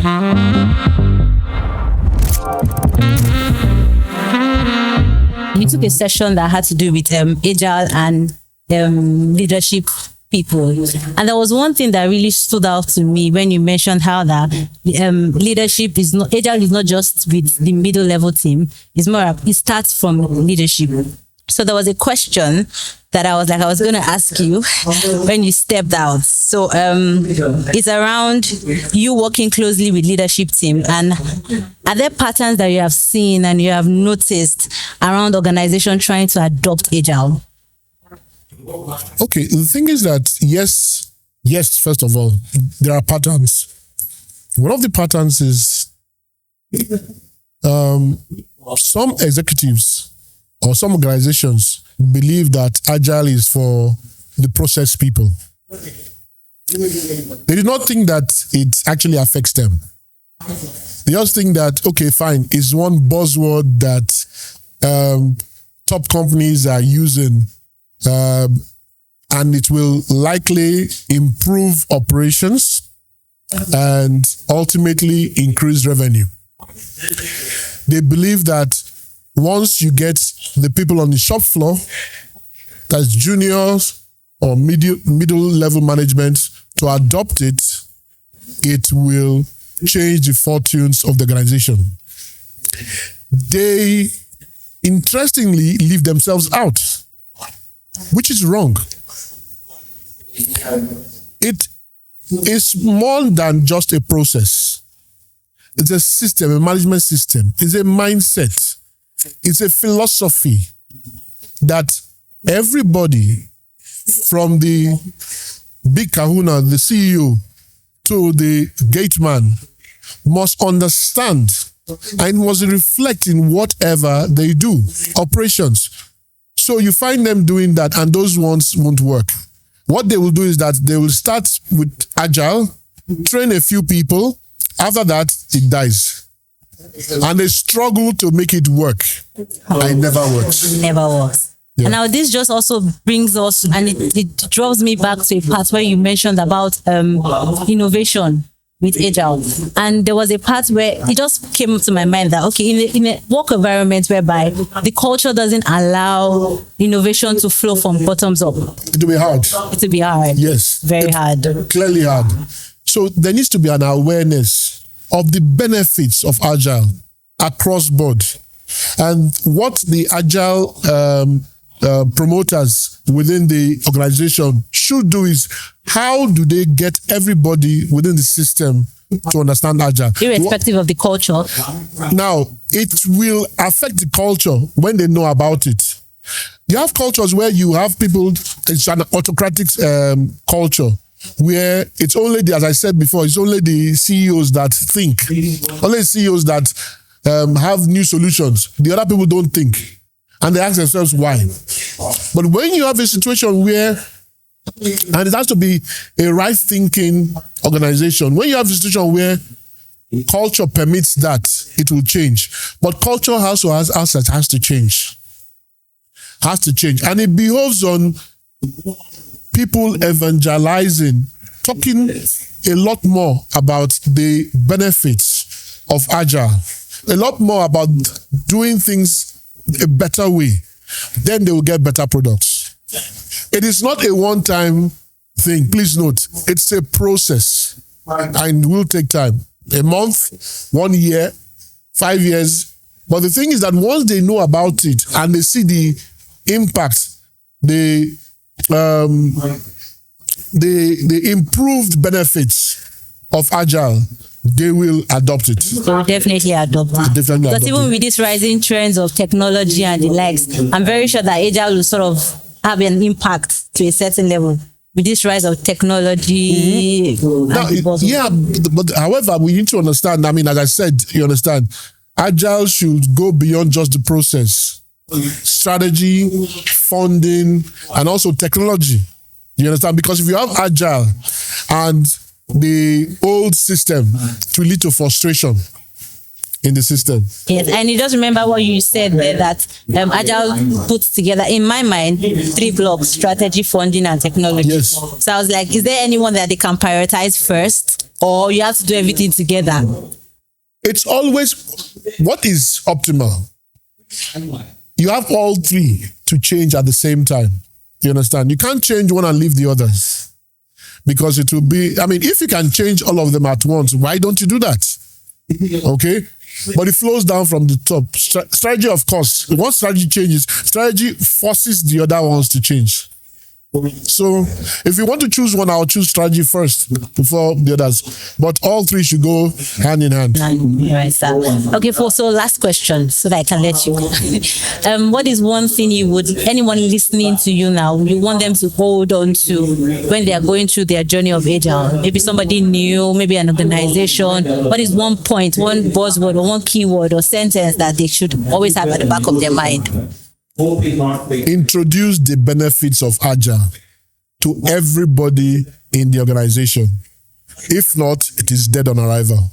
We took a session that had to do with Agile and leadership people. And there was one thing that really stood out to me when you mentioned how that leadership is not, Agile is not just with the middle level team, it's more, it starts from leadership. So there was a question that I was going to ask you when you stepped out. So it's around you working closely with leadership team, and are there patterns that you have seen and you have noticed around organization trying to adopt Agile? Okay, the thing is that yes, first of all, there are patterns. One of the patterns is some executives or some organizations believe that Agile is for the process people. They do not think that it actually affects them. They just think that, okay, fine, it's one buzzword that top companies are using, and it will likely improve operations and ultimately increase revenue. They believe that once you get the people on the shop floor, that's juniors or middle level management, to adopt it, it will change the fortunes of the organization. They interestingly leave themselves out, which is wrong. It is more than just a process. It's a system, a management system. It's a mindset. It's a philosophy that everybody, from the big kahuna, the CEO, to the gate man, must understand and must reflect in whatever they do, operations. So you find them doing that, and those ones won't work. What they will do is that they will start with Agile, train a few people. After that, it dies. And they struggle to make it work. And it never works. It never works. Yeah. And now this just also brings us, and it draws me back to a part where you mentioned about innovation with Agile. And there was a part where it just came to my mind that, okay, in a work environment whereby the culture doesn't allow innovation to flow from bottoms up. It will be hard. It will be hard. Yes. Very hard. Clearly hard. So there needs to be an awareness of the benefits of Agile across board. And what the Agile promoters within the organization should do is, how do they get everybody within the system to understand Agile? Irrespective of the culture. Now, it will affect the culture when they know about it. You have cultures where you have people, it's an autocratic culture, where it's only as I said before, it's only the CEOs that think, only CEOs that have new solutions. The other people don't think. And they ask themselves why. But when you have a situation where, and it has to be a right-thinking organization, when you have a situation where culture permits that, it will change. But culture also has to change. Has to change. And it behoves on people evangelizing, talking a lot more about the benefits of Agile, a lot more about doing things a better way. Then they will get better products. It is not a one-time thing. Please note, it's a process and will take time. A month, 1 year, 5 years. But the thing is that once they know about it and they see the impact, the improved benefits of Agile, they will adopt it. They will definitely adopt it. Because even with these rising trends of technology and the likes, I'm very sure that Agile will sort of have an impact to a certain level. With this rise of technology. Mm-hmm. But however, we need to understand, I mean, as I said, you understand, Agile should go beyond just the process. Strategy, funding, and also technology. You understand? Because if you have Agile and the old system, it will lead to frustration. in the system. Yes, and you just remember what you said there, that Agile puts together, in my mind, 3 blocks: strategy, funding, and technology. Yes. So I was like, is there anyone that they can prioritize first, or you have to do everything together? It's always what is optimal. You have all 3 to change at the same time. You understand? You can't change one and leave the others, because it will be, I mean, if you can change all of them at once, why don't you do that? Okay? But it flows down from the top. Strategy, of course, once strategy changes, strategy forces the other ones to change. So if you want to choose one, I'll choose strategy first before the others. But all 3 should go hand in hand. Right, sir. Okay, so last question, so that I can let you go. What is one thing anyone listening to you now, you want them to hold on to when they are going through their journey of Agile? Maybe somebody new, maybe an organization. What is one point, one buzzword, or one keyword or sentence that they should always have at the back of their mind? Introduce the benefits of Agile to everybody in the organization. If not, it is dead on arrival.